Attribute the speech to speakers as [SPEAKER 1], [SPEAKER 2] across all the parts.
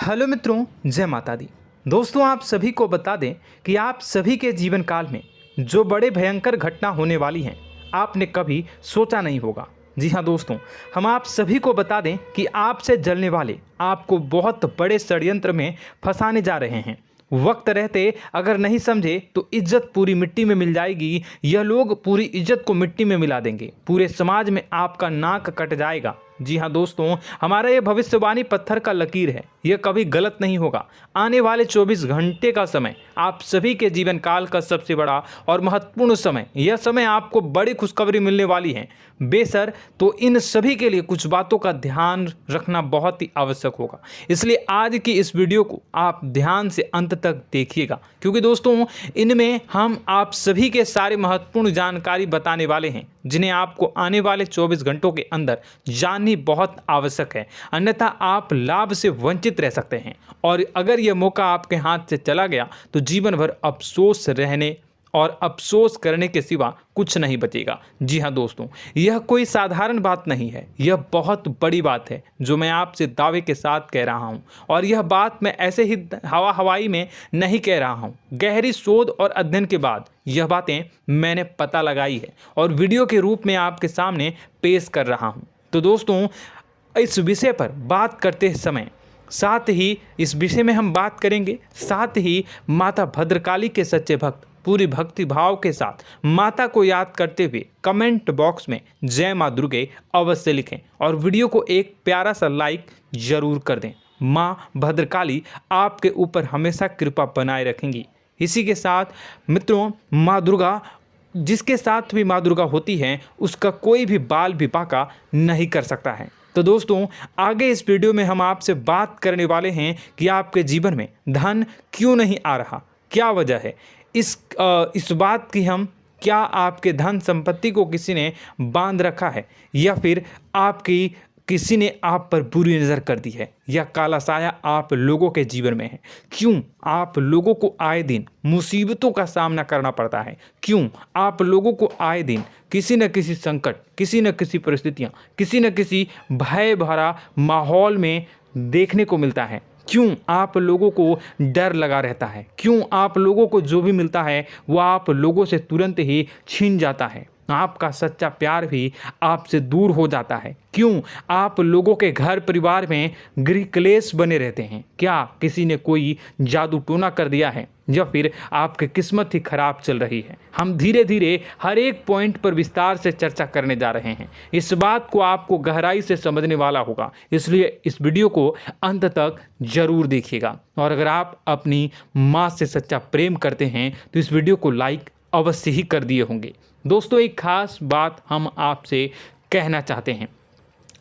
[SPEAKER 1] Hello मित्रों, जय माता दी। दोस्तों, आप सभी को बता दें कि आप सभी के जीवन काल में जो बड़े भयंकर घटना होने वाली हैं, आपने कभी सोचा नहीं होगा। जी हाँ दोस्तों, हम आप सभी को बता दें कि आपसे जलने वाले आपको बहुत बड़े षड्यंत्र में फंसाने जा रहे हैं। वक्त रहते अगर नहीं समझे तो इज्जत पूरी मिट्टी में मिल जाएगी। यह लोग पूरी इज्जत को मिट्टी में मिला देंगे। पूरे समाज में आपका नाक कट जाएगा। जी हाँ दोस्तों, हमारा ये भविष्यवाणी पत्थर का लकीर है, यह कभी गलत नहीं होगा। आने वाले 24 घंटे का समय आप सभी के जीवन काल का सबसे बड़ा और महत्वपूर्ण समय। यह समय आपको बड़ी खुशखबरी मिलने वाली है बेसर, तो इन सभी के लिए कुछ बातों का ध्यान रखना बहुत ही आवश्यक होगा। इसलिए आज की इस वीडियो को आप ध्यान से अंत तक देखिएगा, क्योंकि दोस्तों इनमें हम आप सभी के सारे महत्वपूर्ण जानकारी बताने वाले हैं, जिन्हें आपको आने वाले 24 घंटों के अंदर जाननी बहुत आवश्यक है। अन्यथा आप लाभ से वंचित रह सकते हैं, और अगर यह मौका आपके हाथ से चला गया तो जीवन भर अफसोस रहने और अफसोस करने के सिवा कुछ नहीं बचेगा। जी हाँ दोस्तों, यह कोई साधारण बात नहीं है, यह बहुत बड़ी बात है जो मैं आपसे दावे के साथ कह रहा हूँ। और यह बात मैं ऐसे ही हवाई में नहीं कह रहा हूँ। गहरी शोध और अध्ययन के बाद यह बातें मैंने पता लगाई है और वीडियो के रूप में आपके सामने पेश कर रहा हूँ। तो दोस्तों, इस विषय पर बात करते समय साथ ही इस विषय में हम बात करेंगे, साथ ही माता भद्रकाली के सच्चे भक्त पूरी भक्ति भाव के साथ माता को याद करते हुए कमेंट बॉक्स में जय माँ दुर्गे अवश्य लिखें और वीडियो को एक प्यारा सा लाइक जरूर कर दें। माँ भद्रकाली आपके ऊपर हमेशा कृपा बनाए रखेंगी। इसी के साथ मित्रों, माँ दुर्गा, जिसके साथ भी माँ दुर्गा होती हैं, उसका कोई भी बाल भी बांका नहीं कर सकता है। तो दोस्तों, आगे इस वीडियो में हम आपसे बात करने वाले हैं कि आपके जीवन में धन क्यों नहीं आ रहा, क्या वजह है इस बात की। हम क्या आपके धन संपत्ति को किसी ने बांध रखा है, या फिर आपकी किसी ने आप पर बुरी नज़र कर दी है, या काला साया आप लोगों के जीवन में है। क्यों आप लोगों को आए दिन मुसीबतों का सामना करना पड़ता है, क्यों आप लोगों को आए दिन किसी न किसी संकट, किसी न किसी परिस्थितियाँ, किसी न किसी भय भरा माहौल में देखने को मिलता है, क्यों आप लोगों को डर लगा रहता है, क्यों आप लोगों को जो भी मिलता है वो आप लोगों से तुरंत ही छीन जाता है, आपका सच्चा प्यार भी आपसे दूर हो जाता है, क्यों आप लोगों के घर परिवार में गृह क्लेश बने रहते हैं। क्या किसी ने कोई जादू टोना कर दिया है, या फिर आपकी किस्मत ही खराब चल रही है। हम धीरे धीरे हर एक पॉइंट पर विस्तार से चर्चा करने जा रहे हैं। इस बात को आपको गहराई से समझने वाला होगा, इसलिए इस वीडियो को अंत तक जरूर देखिएगा। और अगर आप अपनी माँ से सच्चा प्रेम करते हैं तो इस वीडियो को लाइक अवश्य ही कर दिए होंगे। दोस्तों, एक खास बात हम आपसे कहना चाहते हैं।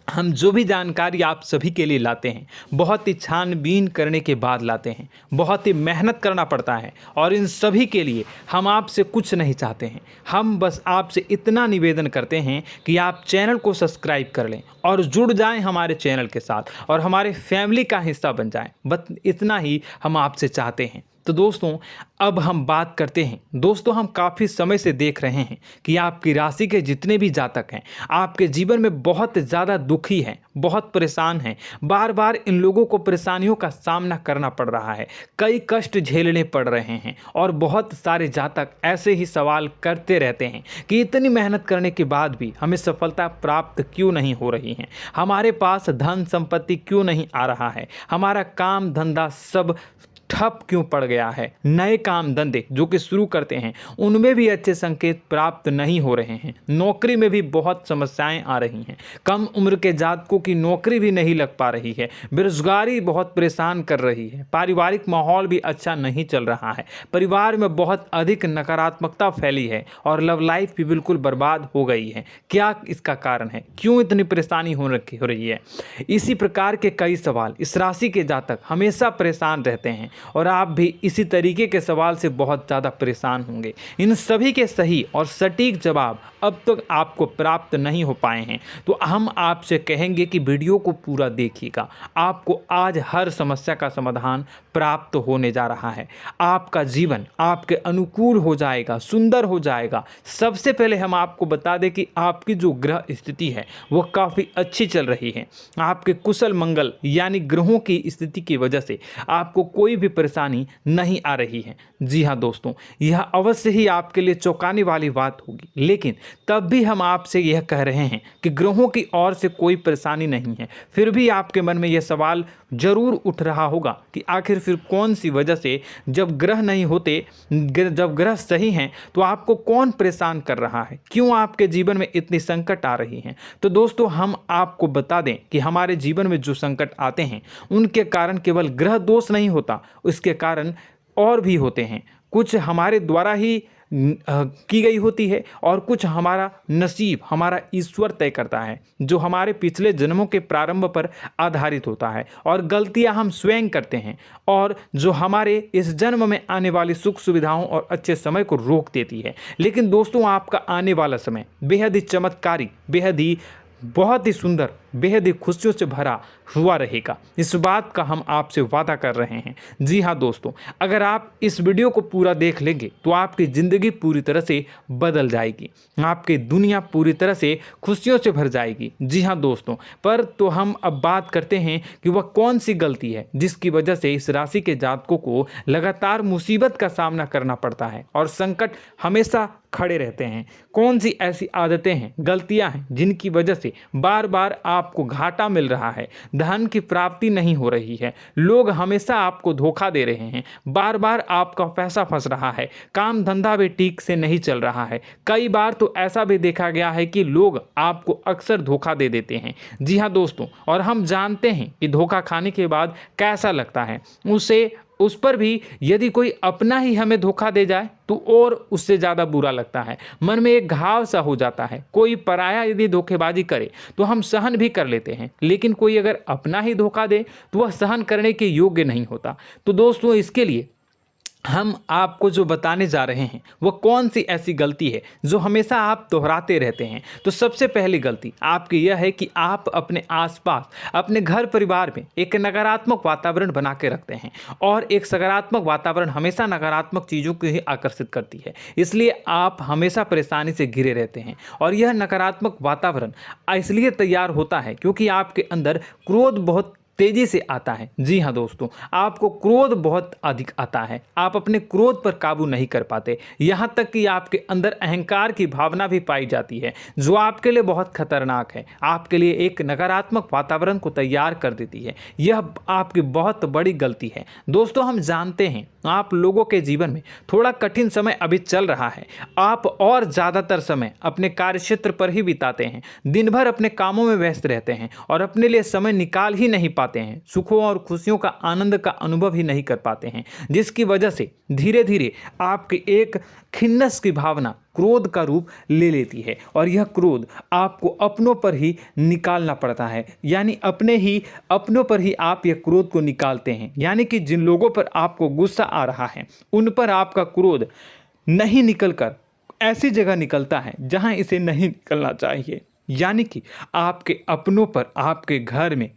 [SPEAKER 1] हम जो भी जानकारी आप सभी के लिए लाते हैं, बहुत ही छानबीन करने के बाद लाते हैं, बहुत ही मेहनत करना पड़ता है, और इन सभी के लिए हम आपसे कुछ नहीं चाहते हैं। हम बस आपसे इतना निवेदन करते हैं कि आप चैनल को सब्सक्राइब कर लें और जुड़ जाएं हमारे चैनल के साथ और हमारे फैमिली का हिस्सा बन जाएं। बस इतना ही हम आपसे चाहते हैं। तो दोस्तों, अब हम बात करते हैं। दोस्तों, हम काफ़ी समय से देख रहे हैं कि आपकी राशि के जितने भी जातक हैं, आपके जीवन में बहुत ज़्यादा दुखी हैं, बहुत परेशान हैं। बार बार इन लोगों को परेशानियों का सामना करना पड़ रहा है, कई कष्ट झेलने पड़ रहे हैं, और बहुत सारे जातक ऐसे ही सवाल करते रहते हैं कि इतनी मेहनत करने के बाद भी हमें सफलता प्राप्त क्यों नहीं हो रही है, हमारे पास धन संपत्ति क्यों नहीं आ रहा है, हमारा काम धंधा सब ठप क्यों पड़ गया है, नए काम धंधे जो कि शुरू करते हैं उनमें भी अच्छे संकेत प्राप्त नहीं हो रहे हैं, नौकरी में भी बहुत समस्याएं आ रही हैं, कम उम्र के जातकों की नौकरी भी नहीं लग पा रही है, बेरोजगारी बहुत परेशान कर रही है, पारिवारिक माहौल भी अच्छा नहीं चल रहा है, परिवार में बहुत अधिक नकारात्मकता फैली है, और लव लाइफ भी बिल्कुल बर्बाद हो गई है। क्या इसका कारण है, क्यों इतनी परेशानी हो रही है? इसी प्रकार के कई सवाल इस राशि के जातक हमेशा परेशान रहते हैं, और आप भी इसी तरीके के सवाल से बहुत ज़्यादा परेशान होंगे। इन सभी के सही और सटीक जवाब अब तक आपको प्राप्त नहीं हो पाए हैं, तो हम आपसे कहेंगे कि वीडियो को पूरा देखिएगा। आपको आज हर समस्या का समाधान प्राप्त होने जा रहा है। आपका जीवन आपके अनुकूल हो जाएगा, सुंदर हो जाएगा। सबसे पहले हम आपको बता दें कि आपकी जो ग्रह स्थिति है वो काफ़ी अच्छी चल रही है। आपके कुशल मंगल यानी ग्रहों की स्थिति की वजह से आपको कोई भी परेशानी नहीं आ रही है। जी हाँ दोस्तों, यह अवश्य ही आपके लिए चौंकाने वाली बात होगी, लेकिन तब भी हम आपसे यह कह रहे हैं कि ग्रहों की ओर से कोई परेशानी नहीं है। फिर भी आपके मन में यह सवाल जरूर उठ रहा होगा कि आखिर फिर कौन सी वजह से, जब ग्रह नहीं होते, जब ग्रह सही हैं, तो आपको कौन परेशान कर रहा है, क्यों आपके जीवन में इतनी संकट आ रही हैं। तो दोस्तों, हम आपको बता दें कि हमारे जीवन में जो संकट आते हैं उनके कारण केवल ग्रह दोष नहीं होता, उसके कारण और भी होते हैं। कुछ हमारे द्वारा ही की गई होती है और कुछ हमारा नसीब, हमारा ईश्वर तय करता है, जो हमारे पिछले जन्मों के प्रारंभ पर आधारित होता है। और गलतियां हम स्वयं करते हैं और जो हमारे इस जन्म में आने वाली सुख सुविधाओं और अच्छे समय को रोक देती है। लेकिन दोस्तों, आपका आने वाला समय बेहद ही चमत्कारी, बेहद ही बहुत ही सुंदर, बेहद ही खुशियों से भरा हुआ रहेगा। इस बात का हम आपसे वादा कर रहे हैं। जी हाँ दोस्तों, अगर आप इस वीडियो को पूरा देख लेंगे तो आपकी ज़िंदगी पूरी तरह से बदल जाएगी, आपकी दुनिया पूरी तरह से खुशियों से भर जाएगी। जी हाँ दोस्तों, पर तो हम अब बात करते हैं कि वह कौन सी गलती है जिसकी वजह से इस राशि के जातकों को लगातार मुसीबत का सामना करना पड़ता है और संकट हमेशा खड़े रहते हैं। कौन सी ऐसी आदतें हैं, गलतियां हैं जिनकी वजह से बार बार आपको घाटा मिल रहा है, धन की प्राप्ति नहीं हो रही है, लोग हमेशा आपको धोखा दे रहे हैं, बार बार आपका पैसा फंस रहा है, काम धंधा भी ठीक से नहीं चल रहा है। कई बार तो ऐसा भी देखा गया है कि लोग आपको अक्सर धोखा दे देते हैं। जी हाँ दोस्तों, और हम जानते हैं कि धोखा खाने के बाद कैसा लगता है। उस पर भी यदि कोई अपना ही हमें धोखा दे जाए तो और उससे ज़्यादा बुरा लगता है, मन में एक घाव सा हो जाता है। कोई पराया यदि धोखेबाजी करे तो हम सहन भी कर लेते हैं, लेकिन कोई अगर अपना ही धोखा दे तो वह सहन करने के योग्य नहीं होता। तो दोस्तों, इसके लिए हम आपको जो बताने जा रहे हैं वो कौन सी ऐसी गलती है जो हमेशा आप दोहराते रहते हैं। तो सबसे पहली गलती आपकी यह है कि आप अपने आसपास, अपने घर परिवार में एक नकारात्मक वातावरण बना के रखते हैं, और एक सकारात्मक वातावरण हमेशा नकारात्मक चीज़ों को ही आकर्षित करती है। इसलिए आप हमेशा परेशानी से घिरे रहते हैं, और यह नकारात्मक वातावरण इसलिए तैयार होता है क्योंकि आपके अंदर क्रोध बहुत तेजी से आता है। जी हाँ दोस्तों, आपको क्रोध बहुत अधिक आता है, आप अपने क्रोध पर काबू नहीं कर पाते, यहाँ तक कि आपके अंदर अहंकार की भावना भी पाई जाती है, जो आपके लिए बहुत खतरनाक है, आपके लिए एक नकारात्मक वातावरण को तैयार कर देती है। यह आपकी बहुत बड़ी गलती है। दोस्तों, हम जानते हैं आप लोगों के जीवन में थोड़ा कठिन समय अभी चल रहा है। आप और ज़्यादातर समय अपने कार्यक्षेत्र पर ही बिताते हैं, दिन भर अपने कामों में व्यस्त रहते हैं और अपने लिए समय निकाल ही नहीं पाते हैं, सुखों और खुशियों का आनंद का अनुभव ही नहीं कर पाते हैं, जिसकी वजह से धीरे धीरे आपकी एक खिन्नस की भावना क्रोध का रूप ले लेती है, और यह क्रोध आपको अपनों पर ही निकालना पड़ता है। यानी अपनों पर ही आप यह क्रोध को निकालते हैं। यानी कि जिन लोगों पर आपको गुस्सा आ रहा है उन पर आपका क्रोध नहीं निकलकर ऐसी जगह निकलता है जहां इसे नहीं निकलना चाहिए। यानी कि आपके अपनों पर, आपके घर में,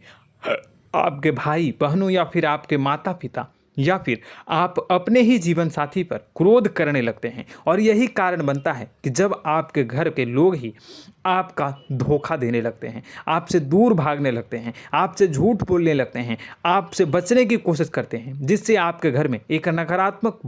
[SPEAKER 1] आपके भाई बहनों या फिर आपके माता पिता या फिर आप अपने ही जीवन साथी पर क्रोध करने लगते हैं, और यही कारण बनता है कि जब आपके घर के लोग ही आपका धोखा देने लगते हैं, आपसे दूर भागने लगते हैं, आपसे झूठ बोलने लगते हैं, आपसे बचने की कोशिश करते हैं, जिससे आपके घर में एक नकारात्मक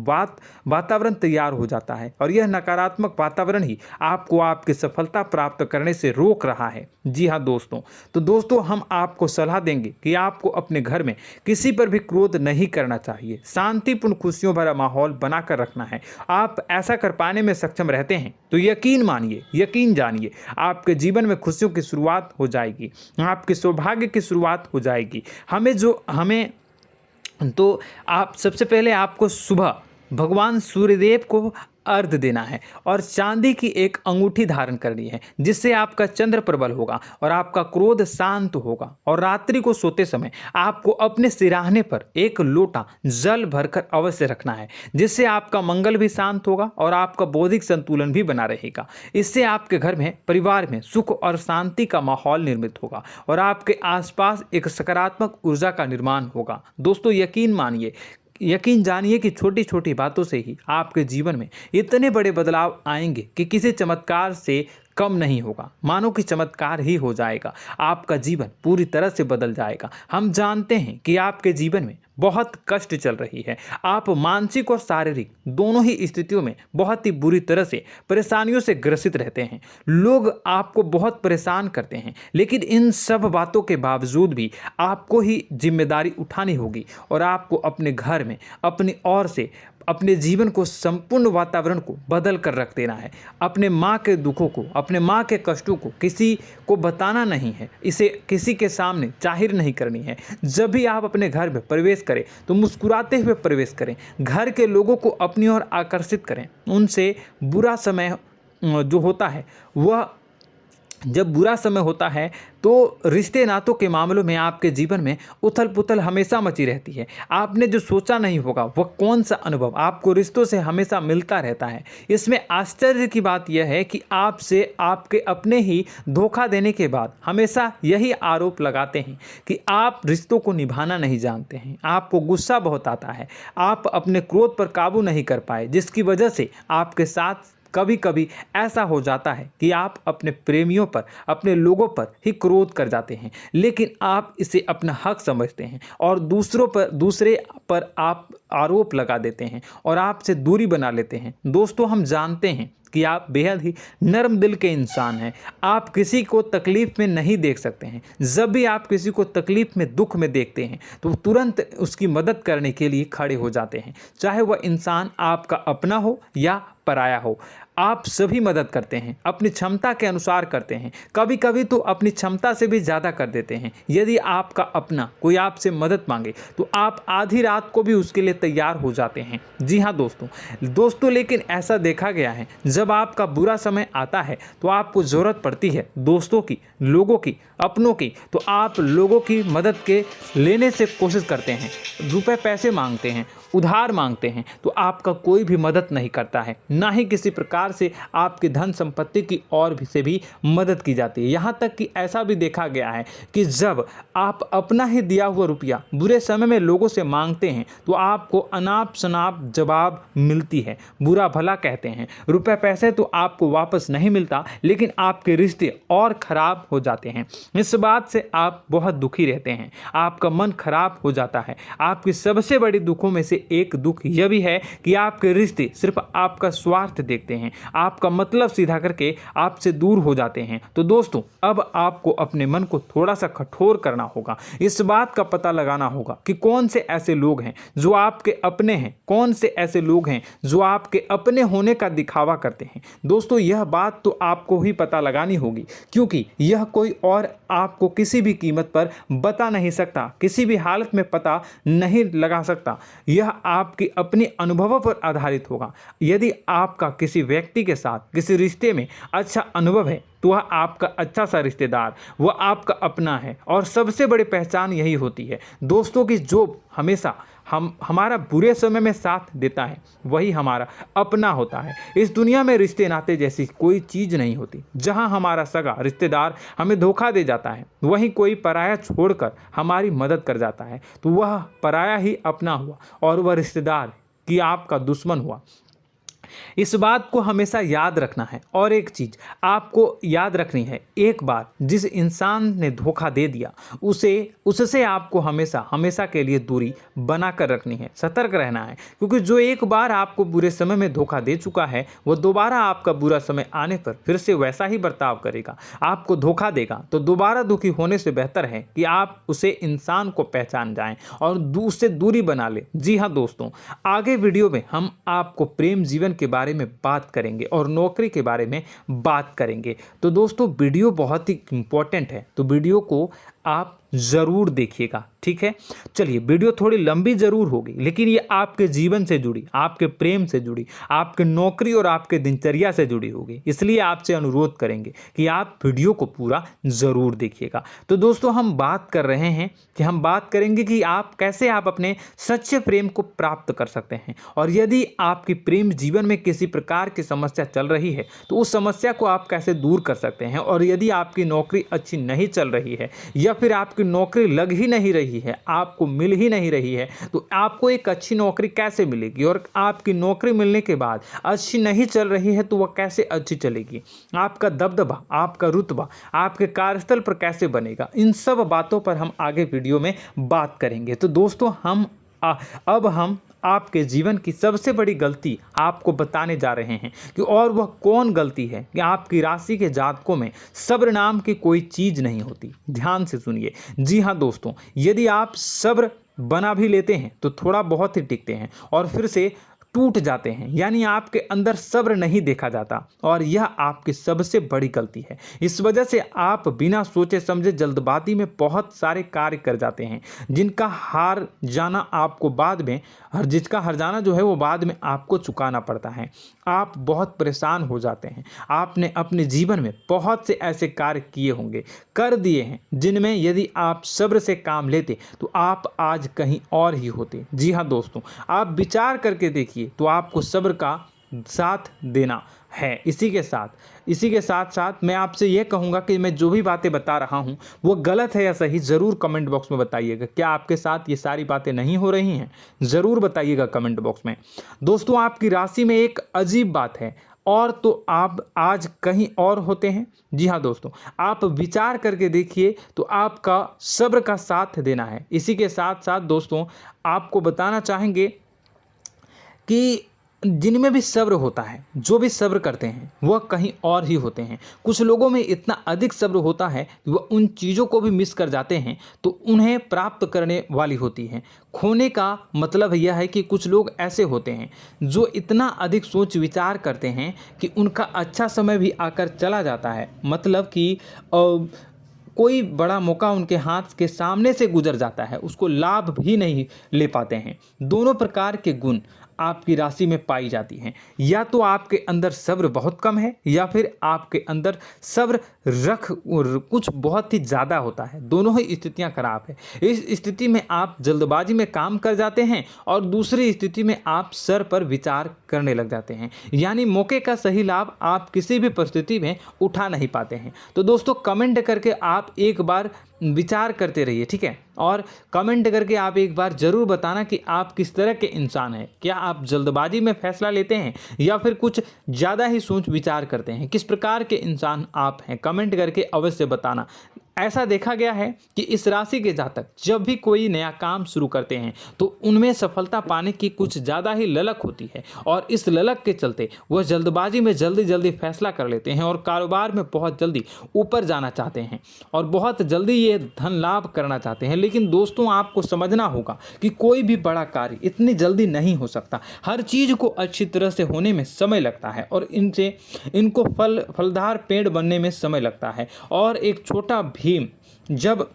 [SPEAKER 1] वातावरण तैयार हो जाता है, और यह नकारात्मक वातावरण ही आपको आपकी सफलता प्राप्त करने से रोक रहा है। जी हाँ दोस्तों, तो दोस्तों, हम आपको सलाह देंगे कि आपको अपने घर में किसी पर भी क्रोध नहीं करना चाहिए, शांतिपूर्ण खुशियों भरा माहौल बनाकर रखना है। आप ऐसा कर पाने में सक्षम रहते हैं तो यकीन मानिए, यकीन जानिए, आपके जीवन में खुशियों की शुरुआत हो जाएगी, आपके सौभाग्य की शुरुआत हो जाएगी। आप सबसे पहले आपको सुबह भगवान सूर्यदेव को अर्घ्य देना है और चांदी की एक अंगूठी धारण करनी है, जिससे आपका चंद्र प्रबल होगा और आपका क्रोध शांत होगा। और रात्रि को सोते समय आपको अपने सिरहाने पर एक लोटा जल भरकर अवश्य रखना है, जिससे आपका मंगल भी शांत होगा और आपका बौद्धिक संतुलन भी बना रहेगा। इससे आपके घर में, परिवार में सुख और शांति का माहौल निर्मित होगा और आपके आसपास एक सकारात्मक ऊर्जा का निर्माण होगा। दोस्तों, यकीन जानिए कि छोटी छोटी बातों से ही आपके जीवन में इतने बड़े बदलाव आएंगे कि किसी चमत्कार से कम नहीं होगा। मानो कि चमत्कार ही हो जाएगा, आपका जीवन पूरी तरह से बदल जाएगा। हम जानते हैं कि आपके जीवन में बहुत कष्ट चल रही है, आप मानसिक और शारीरिक दोनों ही स्थितियों में बहुत ही बुरी तरह से परेशानियों से ग्रसित रहते हैं। लोग आपको बहुत परेशान करते हैं, लेकिन इन सब बातों के बावजूद भी आपको ही जिम्मेदारी उठानी होगी और आपको अपने घर में अपनी ओर से अपने जीवन को, संपूर्ण वातावरण को बदल कर रख देना है। अपने माँ के दुखों को, अपने माँ के कष्टों को किसी को बताना नहीं है, इसे किसी के सामने जाहिर नहीं करनी है। जब भी आप अपने घर में प्रवेश करें तो मुस्कुराते हुए प्रवेश करें, घर के लोगों को अपनी ओर आकर्षित करें। उनसे बुरा समय जो होता है वह जब बुरा समय होता है तो रिश्ते नातों के मामलों में आपके जीवन में उथल पुथल हमेशा मची रहती है। आपने जो सोचा नहीं होगा वह कौन सा अनुभव आपको रिश्तों से हमेशा मिलता रहता है। इसमें आश्चर्य की बात यह है कि आपसे आपके अपने ही धोखा देने के बाद हमेशा यही आरोप लगाते हैं कि आप रिश्तों को निभाना नहीं जानते हैं, आपको गुस्सा बहुत आता है, आप अपने क्रोध पर काबू नहीं कर पाए, जिसकी वजह से आपके साथ कभी कभी ऐसा हो जाता है कि आप अपने प्रेमियों पर, अपने लोगों पर ही क्रोध कर जाते हैं, लेकिन आप इसे अपना हक समझते हैं और दूसरे पर आप आरोप लगा देते हैं और आपसे दूरी बना लेते हैं। दोस्तों, हम जानते हैं कि आप बेहद ही नर्म दिल के इंसान हैं। आप किसी को तकलीफ में नहीं देख सकते हैं। जब भी आप किसी को तकलीफ में, दुख में देखते हैं तो तुरंत उसकी मदद करने के लिए खड़े हो जाते हैं, चाहे वह इंसान आपका अपना हो या पराया हो। आप सभी मदद करते हैं, अपनी क्षमता के अनुसार करते हैं, कभी कभी तो अपनी क्षमता से भी ज़्यादा कर देते हैं। यदि आपका अपना कोई आपसे मदद मांगे तो आप आधी रात को भी उसके लिए तैयार हो जाते हैं। जी हाँ दोस्तों, लेकिन ऐसा देखा गया है, जब आपका बुरा समय आता है तो आपको ज़रूरत पड़ती है दोस्तों की, लोगों की, अपनों की, तो आप लोगों की मदद के लेने से कोशिश करते हैं, रुपए पैसे मांगते हैं, उधार मांगते हैं, तो आपका कोई भी मदद नहीं करता है, ना ही किसी प्रकार से आपकी धन संपत्ति की ओर से भी मदद की जाती है। यहाँ तक कि ऐसा भी देखा गया है कि जब आप अपना ही दिया हुआ रुपया बुरे समय में लोगों से मांगते हैं तो आपको अनाप शनाप जवाब मिलती है, बुरा भला कहते हैं। रुपए पैसे तो आपको वापस नहीं मिलता, लेकिन आपके रिश्ते और खराब हो जाते हैं। इस बात से आप बहुत दुखी रहते हैं, आपका मन खराब हो जाता है। आपकी सबसे बड़ी दुखों में से एक दुख यह भी है कि आपके रिश्ते सिर्फ आपका स्वार्थ देखते हैं, आपका मतलब सीधा करके आपसे दूर हो जाते हैं। तो दोस्तों, अब आपको अपने मन को थोड़ा सा कठोर करना होगा, इस बात का पता लगाना होगा कि कौन से ऐसे लोग हैं जो आपके अपने हैं, कौन से ऐसे लोग हैं जो आपके अपने होने का दिखावा करते हैं। दोस्तों, यह बात तो आपको ही पता लगानी होगी, क्योंकि यह कोई और आपको किसी भी कीमत पर बता नहीं सकता, किसी भी हालत में पता नहीं लगा सकता। यह आपके अपने अनुभवों पर आधारित होगा। यदि आपका किसी व्यक्ति के साथ किसी रिश्ते में अच्छा अनुभव है तो वह आपका अच्छा सा रिश्तेदार, वह आपका अपना है। और सबसे बड़ी पहचान यही होती है दोस्तों की जो हमेशा हमारा बुरे समय में साथ देता है वही हमारा अपना होता है। इस दुनिया में रिश्ते नाते जैसी कोई चीज़ नहीं होती। जहां हमारा सगा रिश्तेदार हमें धोखा दे जाता है, वहीं कोई पराया छोड़कर हमारी मदद कर जाता है तो वह पराया ही अपना हुआ और वह रिश्तेदार कि आपका दुश्मन हुआ। इस बात को हमेशा याद रखना है। और एक चीज़ आपको याद रखनी है, एक बार जिस इंसान ने धोखा दे दिया उससे आपको हमेशा के लिए दूरी बना कर रखनी है, सतर्क रहना है। क्योंकि जो एक बार आपको बुरे समय में धोखा दे चुका है वो दोबारा आपका बुरा समय आने पर फिर से वैसा ही बर्ताव करेगा, आपको धोखा देगा। तो दोबारा दुखी होने से बेहतर है कि आप उसे इंसान को पहचान जाएं और उससे दूरी बना लें। जी हाँ दोस्तों, आगे वीडियो में हम आपको प्रेम जीवन के बारे में बात करेंगे और नौकरी के बारे में बात करेंगे। तो दोस्तों, वीडियो बहुत ही इम्पोर्टेंट है, तो वीडियो को आप ज़रूर देखिएगा, ठीक है। चलिए, वीडियो थोड़ी लंबी ज़रूर होगी, लेकिन ये आपके जीवन से जुड़ी, आपके प्रेम से जुड़ी, आपके नौकरी और आपके दिनचर्या से जुड़ी होगी, इसलिए आपसे अनुरोध करेंगे कि आप वीडियो को पूरा ज़रूर देखिएगा। तो दोस्तों, हम बात कर रहे हैं कि हम बात करेंगे कि आप कैसे आप अपने सच्चे प्रेम को प्राप्त कर सकते हैं, और यदि आपकी प्रेम जीवन में किसी प्रकार की समस्या चल रही है तो उस समस्या को आप कैसे दूर कर सकते हैं, और यदि आपकी नौकरी अच्छी नहीं चल रही है या फिर आपकी नौकरी लग ही नहीं रही है, आपको मिल ही नहीं रही है, तो आपको एक अच्छी नौकरी कैसे मिलेगी, और आपकी नौकरी मिलने के बाद अच्छी नहीं चल रही है तो वह कैसे अच्छी चलेगी, आपका दबदबा, आपका रुतबा आपके कार्यस्थल पर कैसे बनेगा, इन सब बातों पर हम आगे वीडियो में बात करेंगे। तो दोस्तों, अब हम आपके जीवन की सबसे बड़ी गलती आपको बताने जा रहे हैं कि और वह कौन गलती है कि आपकी राशि के जातकों में सब्र नाम की कोई चीज़ नहीं होती। ध्यान से सुनिए। जी हाँ दोस्तों, यदि आप सब्र बना भी लेते हैं तो थोड़ा बहुत ही टिकते हैं और फिर से टूट जाते हैं, यानी आपके अंदर सब्र नहीं देखा जाता, और यह आपकी सबसे बड़ी गलती है। इस वजह से आप बिना सोचे समझे जल्दबाजी में बहुत सारे कार्य कर जाते हैं, जिनका हार जाना आपको बाद में जिसका हर जाना जो है वो बाद में आपको चुकाना पड़ता है। आप बहुत परेशान हो जाते हैं। आपने अपने जीवन में बहुत से ऐसे कार्य किए होंगे, कर दिए हैं, जिनमें यदि आप सब्र से काम लेते तो आप आज कहीं और ही होते। जी हाँ दोस्तों, आप विचार करके देखिए तो आपको सब्र का साथ देना है। इसी के साथ साथ मैं आपसे ये कहूँगा कि मैं जो भी बातें बता रहा हूँ वो गलत है या सही, ज़रूर कमेंट बॉक्स में बताइएगा। क्या आपके साथ ये सारी बातें नहीं हो रही हैं? ज़रूर बताइएगा कमेंट बॉक्स में। दोस्तों, आपकी राशि में एक अजीब बात है, और तो आप आज कहीं और होते हैं। जी हाँ दोस्तों, आप विचार करके देखिए तो आपका सब्र का साथ देना है। इसी के साथ साथ दोस्तों, आपको बताना चाहेंगे कि जिनमें भी सब्र होता है, जो भी सब्र करते हैं, वह कहीं और ही होते हैं। कुछ लोगों में इतना अधिक सब्र होता है कि वह उन चीज़ों को भी मिस कर जाते हैं तो उन्हें प्राप्त करने वाली होती हैं। खोने का मतलब यह है कि कुछ लोग ऐसे होते हैं जो इतना अधिक सोच विचार करते हैं कि उनका अच्छा समय भी आकर चला जाता है, मतलब कि कोई बड़ा मौका उनके हाथ के सामने से गुजर जाता है, उसको लाभ भी नहीं ले पाते हैं। दोनों प्रकार के गुण आपकी राशि में पाई जाती हैं। या तो आपके अंदर सब्र बहुत कम है, या फिर आपके अंदर सब्र रख कुछ बहुत ही ज़्यादा होता है। दोनों ही स्थितियां खराब है। इस स्थिति में आप जल्दबाजी में काम कर जाते हैं, और दूसरी स्थिति में आप सर पर विचार करने लग जाते हैं, यानी मौके का सही लाभ आप किसी भी परिस्थिति में उठा नहीं पाते हैं। तो दोस्तों, कमेंट करके आप एक बार विचार करते रहिए, ठीक है, और कमेंट करके आप एक बार ज़रूर बताना कि आप किस तरह के इंसान हैं। क्या आप जल्दबाजी में फैसला लेते हैं या फिर कुछ ज़्यादा ही सोच विचार करते हैं? किस प्रकार के इंसान आप हैं, कमेंट करके अवश्य बताना। ऐसा देखा गया है कि इस राशि के जातक जब भी कोई नया काम शुरू करते हैं तो उनमें सफलता पाने की कुछ ज़्यादा ही ललक होती है, और इस ललक के चलते वह जल्दबाजी में जल्दी फैसला कर लेते हैं और कारोबार में बहुत जल्दी ऊपर जाना चाहते हैं और बहुत जल्दी ये धन लाभ करना चाहते हैं। लेकिन दोस्तों, आपको समझना होगा कि कोई भी बड़ा कार्य इतनी जल्दी नहीं हो सकता। हर चीज़ को अच्छी तरह से होने में समय लगता है, और इनको फलदार पेड़ बनने में समय लगता है। और एक छोटा भीम जब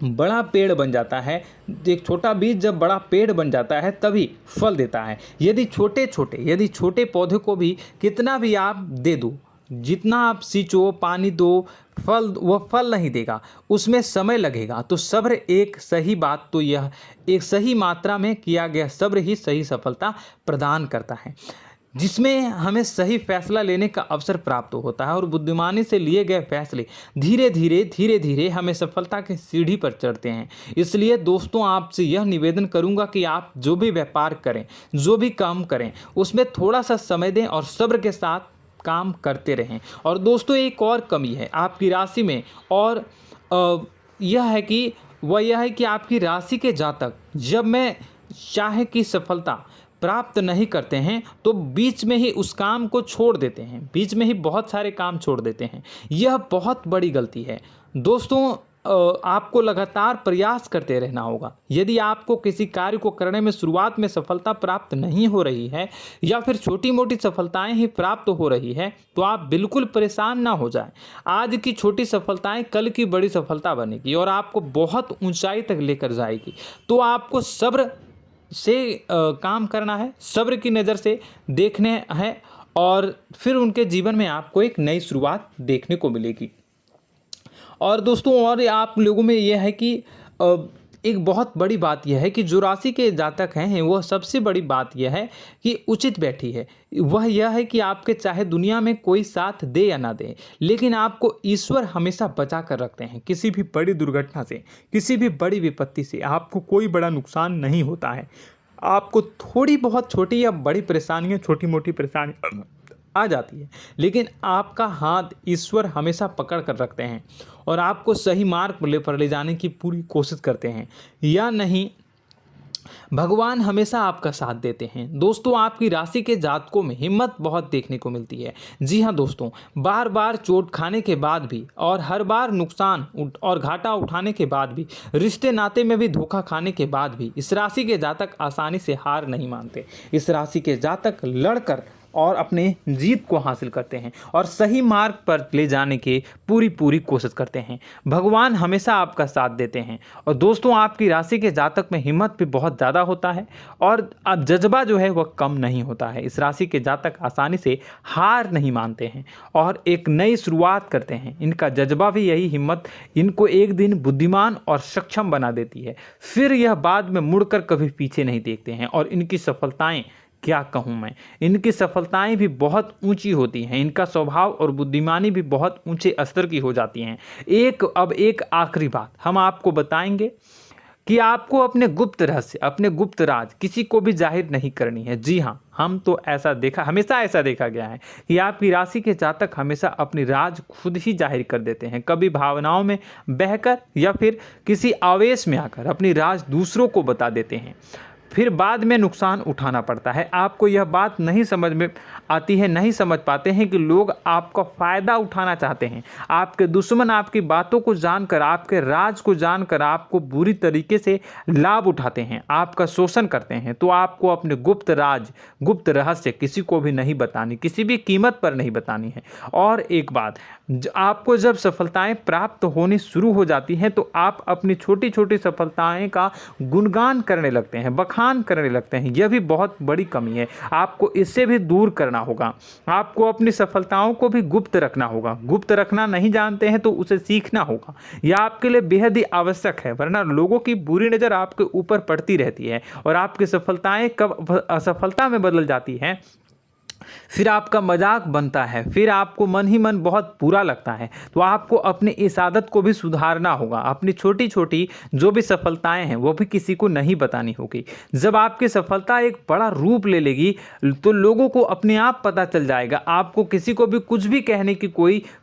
[SPEAKER 1] बड़ा पेड़ बन जाता है, एक छोटा बीज जब बड़ा पेड़ बन जाता है तभी फल देता है। यदि छोटे पौधे को भी कितना भी आप दे दो, जितना आप सींचो, पानी दो, वह फल नहीं देगा, उसमें समय लगेगा। तो सब्र एक सही बात, तो यह एक सही मात्रा में किया गया सब्र ही सही सफलता प्रदान करता है, जिसमें हमें सही फैसला लेने का अवसर प्राप्त होता है, और बुद्धिमानी से लिए गए फैसले धीरे धीरे हमें सफलता की सीढ़ी पर चढ़ते हैं। इसलिए दोस्तों, आपसे यह निवेदन करूंगा कि आप जो भी व्यापार करें, जो भी काम करें, उसमें थोड़ा सा समय दें और सब्र के साथ काम करते रहें। और दोस्तों, एक और कमी है आपकी राशि में, और यह है कि आपकी राशि के जातक जब मैं चाहे कि सफलता प्राप्त नहीं करते हैं तो बीच में ही उस काम को छोड़ देते हैं, बीच में ही बहुत सारे काम छोड़ देते हैं। यह बहुत बड़ी गलती है दोस्तों। आपको लगातार प्रयास करते रहना होगा। यदि आपको किसी कार्य को करने में शुरुआत में सफलता प्राप्त नहीं हो रही है या फिर छोटी मोटी सफलताएं ही प्राप्त हो रही है तो आप बिल्कुल परेशान ना हो जाएं। आज की छोटी सफलताएं कल की बड़ी सफलता बनेगी और आपको बहुत ऊंचाई तक लेकर जाएगी। तो आपको सब्र से काम करना है, सब्र की नज़र से देखने हैं और फिर उनके जीवन में आपको एक नई शुरुआत देखने को मिलेगी। और दोस्तों और आप लोगों में यह है कि एक बहुत बड़ी बात यह है कि जो राशि के जातक हैं वह सबसे बड़ी बात यह है कि उचित बैठी है। वह यह है कि आपके चाहे दुनिया में कोई साथ दे या ना दे, लेकिन आपको ईश्वर हमेशा बचा कर रखते हैं। किसी भी बड़ी दुर्घटना से, किसी भी बड़ी विपत्ति से आपको कोई बड़ा नुकसान नहीं होता है। आपको थोड़ी बहुत छोटी या बड़ी परेशानियाँ, छोटी मोटी परेशानी आ जाती है, लेकिन आपका हाथ ईश्वर हमेशा पकड़ कर रखते हैं और आपको सही मार्ग पर ले जाने की पूरी कोशिश करते हैं। या नहीं, भगवान हमेशा आपका साथ देते हैं। दोस्तों आपकी राशि के जातकों में हिम्मत बहुत देखने को मिलती है। जी हाँ दोस्तों, बार बार चोट खाने के बाद भी और हर बार नुकसान और घाटा उठाने के बाद भी, रिश्ते नाते में भी धोखा खाने के बाद भी इस राशि के जातक आसानी से हार नहीं मानते। इस राशि के जातक लड़कर और अपने जीत को हासिल करते हैं और सही मार्ग पर ले जाने की पूरी कोशिश करते हैं। भगवान हमेशा आपका साथ देते हैं। और दोस्तों आपकी राशि के जातक में हिम्मत भी बहुत ज़्यादा होता है और अब जज्बा जो है वह कम नहीं होता है। इस राशि के जातक आसानी से हार नहीं मानते हैं और एक नई शुरुआत करते हैं। इनका जज्बा भी यही हिम्मत इनको एक दिन बुद्धिमान और सक्षम बना देती है। फिर यह बाद में मुड़कर कभी पीछे नहीं देखते हैं और इनकी सफलताएं, क्या कहूँ मैं, इनकी सफलताएं भी बहुत ऊंची होती हैं। इनका स्वभाव और बुद्धिमानी भी बहुत ऊंचे स्तर की हो जाती हैं। अब एक आखिरी बात हम आपको बताएंगे कि आपको अपने गुप्त रहस्य, अपने गुप्त राज किसी को भी जाहिर नहीं करनी है। जी हाँ, हम तो हमेशा ऐसा देखा गया है कि आपकी राशि के जातक हमेशा अपनी राज खुद ही जाहिर कर देते हैं। कभी भावनाओं में बहकर या फिर किसी आवेश में आकर अपनी राज दूसरों को बता देते हैं, फिर बाद में नुकसान उठाना पड़ता है। आपको यह बात नहीं समझ में आती है, नहीं समझ पाते हैं कि लोग आपका फ़ायदा उठाना चाहते हैं। आपके दुश्मन आपकी बातों को जानकर, आपके राज को जानकर आपको बुरी तरीके से लाभ उठाते हैं, आपका शोषण करते हैं। तो आपको अपने गुप्त राज, गुप्त रहस्य किसी को भी नहीं बतानी, किसी भी कीमत पर नहीं बतानी है। और एक बात, आपको जब सफलताएं प्राप्त होनी शुरू हो जाती हैं तो आप अपनी छोटी छोटी सफलताएं का गुणगान करने लगते हैं, बखान करने लगते हैं। यह भी बहुत बड़ी कमी है, आपको इससे भी दूर करना होगा। आपको अपनी सफलताओं को भी गुप्त रखना होगा। गुप्त रखना नहीं जानते हैं तो उसे सीखना होगा। यह आपके लिए बेहद ही आवश्यक है, वरना लोगों की बुरी नज़र आपके ऊपर पड़ती रहती है और आपकी सफलताएं कब असफलता में बदल जाती हैं, फिर आपका मजाक बनता है, फिर आपको मन ही मन बहुत बुरा लगता है। तो आपको अपनी इस आदत को भी सुधारना होगा। अपनी छोटी छोटी जो भी सफलताएं हैं वो भी किसी को नहीं बतानी होगी। जब आपकी सफलता एक बड़ा रूप ले लेगी तो लोगों को अपने आप पता चल जाएगा। आपको किसी को भी कुछ भी कहने की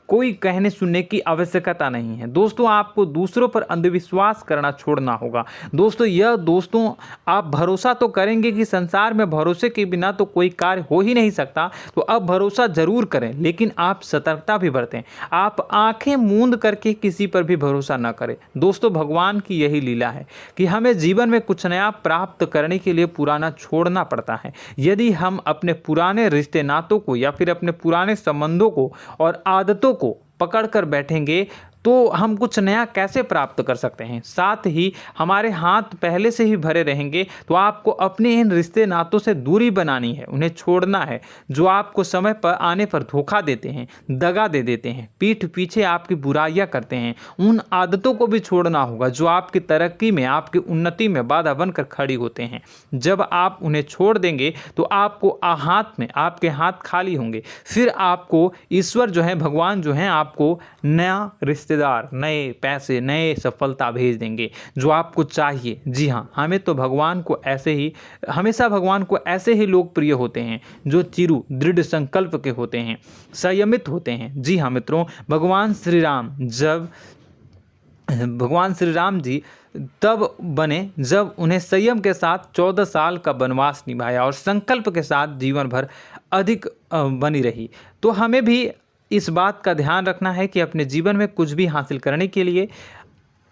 [SPEAKER 1] कोई कहने सुनने की आवश्यकता नहीं है। दोस्तों आपको दूसरों पर अंधविश्वास करना छोड़ना होगा। दोस्तों आप भरोसा तो करेंगे कि संसार में भरोसे के बिना तो कोई कार्य हो ही नहीं सकता, तो अब भरोसा जरूर करें, लेकिन आप सतर्कता भी बरतें। आप आंखें मूंद करके किसी पर भी भरोसा न करें। दोस्तों भगवान की यही लीला है कि हमें जीवन में कुछ नया प्राप्त करने के लिए पुराना छोड़ना पड़ता है। यदि हम अपने पुराने रिश्ते नातों को या फिर अपने पुराने संबंधों को और आदतों को पकड़ कर बैठेंगे तो हम कुछ नया कैसे प्राप्त कर सकते हैं। साथ ही हमारे हाथ पहले से ही भरे रहेंगे। तो आपको अपने इन रिश्ते नातों से दूरी बनानी है, उन्हें छोड़ना है जो आपको समय पर आने पर धोखा देते हैं, दगा दे देते हैं, पीठ पीछे आपकी बुराइयां करते हैं। उन आदतों को भी छोड़ना होगा जो आपकी तरक्की में, आपकी उन्नति में बाधा बनकर खड़ी होते हैं। जब आप उन्हें छोड़ देंगे तो आपको आपके हाथ खाली होंगे। फिर आपको ईश्वर जो है, भगवान जो है, आपको नया रिश्तेदार, नए पैसे, नए सफलता भेज देंगे जो आपको चाहिए। जी हाँ, हमेशा भगवान को ऐसे ही लोग प्रिय होते हैं जो चिरु दृढ़ संकल्प के होते हैं, संयमित होते हैं। जी हाँ मित्रों, भगवान श्री राम जी तब बने जब उन्हें संयम के साथ 14 साल का वनवास निभाया और संकल्प के साथ जीवन भर अधिक बनी रही। तो हमें भी इस बात का ध्यान रखना है कि अपने जीवन में कुछ भी हासिल करने के लिए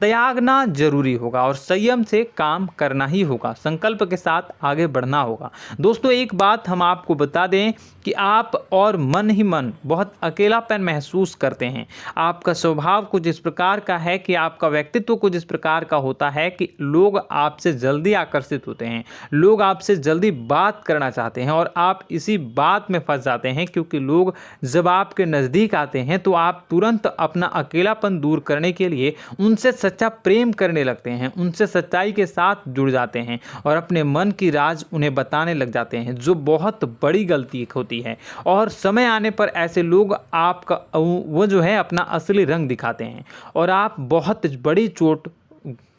[SPEAKER 1] त्यागना जरूरी होगा और संयम से काम करना ही होगा। संकल्प के साथ आगे बढ़ना होगा। दोस्तों एक बात हम आपको बता दें कि आप और मन ही मन बहुत अकेलापन महसूस करते हैं। आपका स्वभाव कुछ इस प्रकार का है कि आपका व्यक्तित्व कुछ इस प्रकार का होता है कि लोग आपसे जल्दी आकर्षित होते हैं, लोग आपसे जल्दी बात करना चाहते हैं और आप इसी बात में फंस जाते हैं, क्योंकि लोग जब आपके नज़दीक आते हैं तो आप तुरंत अपना अकेलापन दूर करने के लिए उनसे सच्चा प्रेम करने लगते हैं, उनसे सच्चाई के साथ जुड़ जाते हैं और अपने मन की राज उन्हें बताने लग जाते हैं, जो बहुत बड़ी गलती होती है। और समय आने पर ऐसे लोग आपका वो जो है अपना असली रंग दिखाते हैं और आप बहुत बड़ी चोट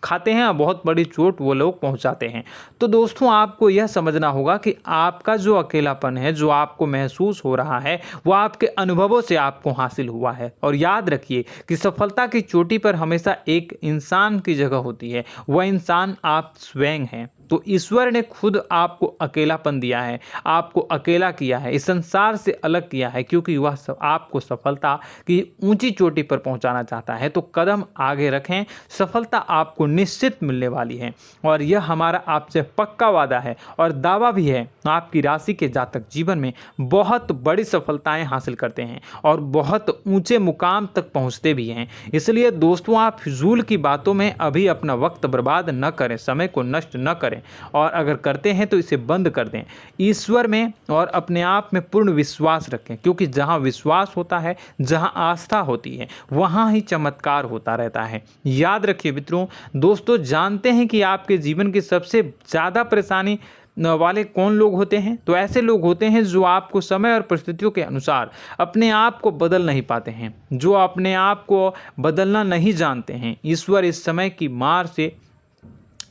[SPEAKER 1] खाते हैं और बहुत बड़ी चोट वो लोग पहुंचाते हैं। तो दोस्तों आपको यह समझना होगा कि आपका जो अकेलापन है, जो आपको महसूस हो रहा है, वो आपके अनुभवों से आपको हासिल हुआ है। और याद रखिए कि सफलता की चोटी पर हमेशा एक इंसान की जगह होती है, वह इंसान आप स्वयं हैं। तो ईश्वर ने खुद आपको अकेलापन दिया है, आपको अकेला किया है, इस संसार से अलग किया है, क्योंकि वह आपको सफलता की ऊंची चोटी पर पहुंचाना चाहता है। तो कदम आगे रखें, सफलता आपको निश्चित मिलने वाली है और यह हमारा आपसे पक्का वादा है और दावा भी है। आपकी राशि के जातक जीवन में बहुत बड़ी सफलताएं हासिल करते हैं और बहुत ऊंचे मुकाम तक पहुंचते भी हैं। इसलिए दोस्तों आप फिजूल की बातों में अभी अपना वक्त बर्बाद न करें, समय को नष्ट न करें और अगर करते हैं तो इसे बंद कर दें। ईश्वर में और अपने आप में पूर्ण विश्वास रखें, क्योंकि जहां विश्वास होता है, जहां आस्था होती है, वहां ही चमत्कार होता रहता है। याद रखिए मित्रों, दोस्तों जानते हैं कि आपके जीवन की सबसे ज़्यादा परेशानी वाले कौन लोग होते हैं? तो ऐसे लोग होते हैं जो आपको समय और परिस्थितियों के अनुसार अपने आप को बदल नहीं पाते हैं, जो अपने आप को बदलना नहीं जानते हैं। ईश्वर इस समय की मार से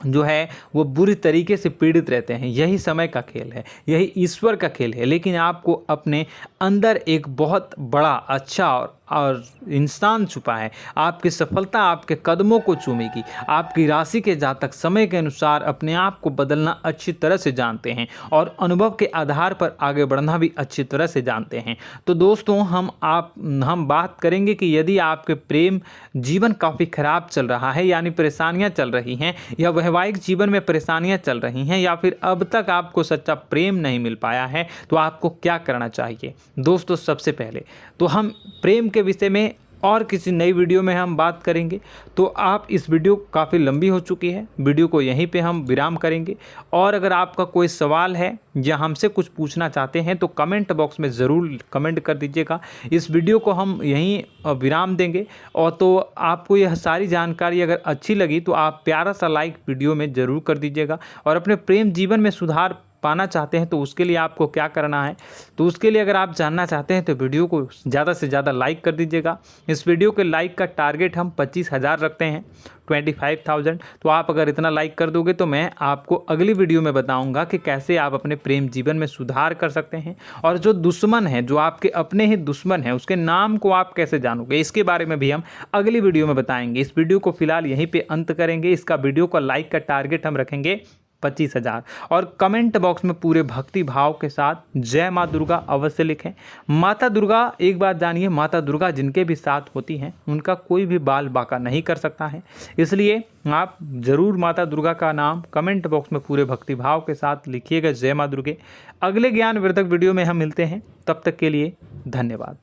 [SPEAKER 1] जो है वो बुरी तरीके से पीड़ित रहते हैं। यही समय का खेल है, यही ईश्वर का खेल है। लेकिन आपको अपने अंदर एक बहुत बड़ा अच्छा और इंसान छुपा है। आपकी सफलता आपके कदमों को चूमेगी। आपकी राशि के जातक समय के अनुसार अपने आप को बदलना अच्छी तरह से जानते हैं और अनुभव के आधार पर आगे बढ़ना भी अच्छी तरह से जानते हैं। तो दोस्तों हम बात करेंगे कि यदि आपके प्रेम जीवन काफ़ी खराब चल रहा है, यानी परेशानियां चल रही हैं, या वैवाहिक जीवन में परेशानियां चल रही हैं, या फिर अब तक आपको सच्चा प्रेम नहीं मिल पाया है, तो आपको क्या करना चाहिए? दोस्तों सबसे पहले तो हम प्रेम के विषय में और किसी नई वीडियो में हम बात करेंगे। तो आप इस वीडियो काफ़ी लंबी हो चुकी है, वीडियो को यहीं पे हम विराम करेंगे। और अगर आपका कोई सवाल है या हमसे कुछ पूछना चाहते हैं तो कमेंट बॉक्स में ज़रूर कमेंट कर दीजिएगा। इस वीडियो को हम यहीं विराम देंगे। और तो आपको यह सारी जानकारी अगर अच्छी लगी तो आप प्यारा सा लाइक वीडियो में ज़रूर कर दीजिएगा। और अपने प्रेम जीवन में सुधार पाना चाहते हैं तो उसके लिए आपको क्या करना है, तो उसके लिए अगर आप जानना चाहते हैं तो वीडियो को ज़्यादा से ज़्यादा लाइक कर दीजिएगा। इस वीडियो के लाइक का टारगेट हम 25,000 रखते हैं, 25,000। तो आप अगर इतना लाइक कर दोगे तो मैं आपको अगली वीडियो में बताऊंगा कि कैसे आप अपने प्रेम जीवन में सुधार कर सकते हैं। और जो दुश्मन है, जो आपके अपने ही दुश्मन है, उसके नाम को आप कैसे जानोगे, इसके बारे में भी हम अगली वीडियो में बताएंगे। इस वीडियो को फिलहाल यहीं पे अंत करेंगे। इसका वीडियो का लाइक का टारगेट हम रखेंगे 25,000। और कमेंट बॉक्स में पूरे भक्ति भाव के साथ जय माँ दुर्गा अवश्य लिखें। माता दुर्गा, एक बात जानिए, माता दुर्गा जिनके भी साथ होती हैं उनका कोई भी बाल बाका नहीं कर सकता है। इसलिए आप ज़रूर माता दुर्गा का नाम कमेंट बॉक्स में पूरे भक्ति भाव के साथ लिखिएगा, जय माँ दुर्गे। अगले ज्ञानवर्धक वीडियो में हम मिलते हैं, तब तक के लिए धन्यवाद।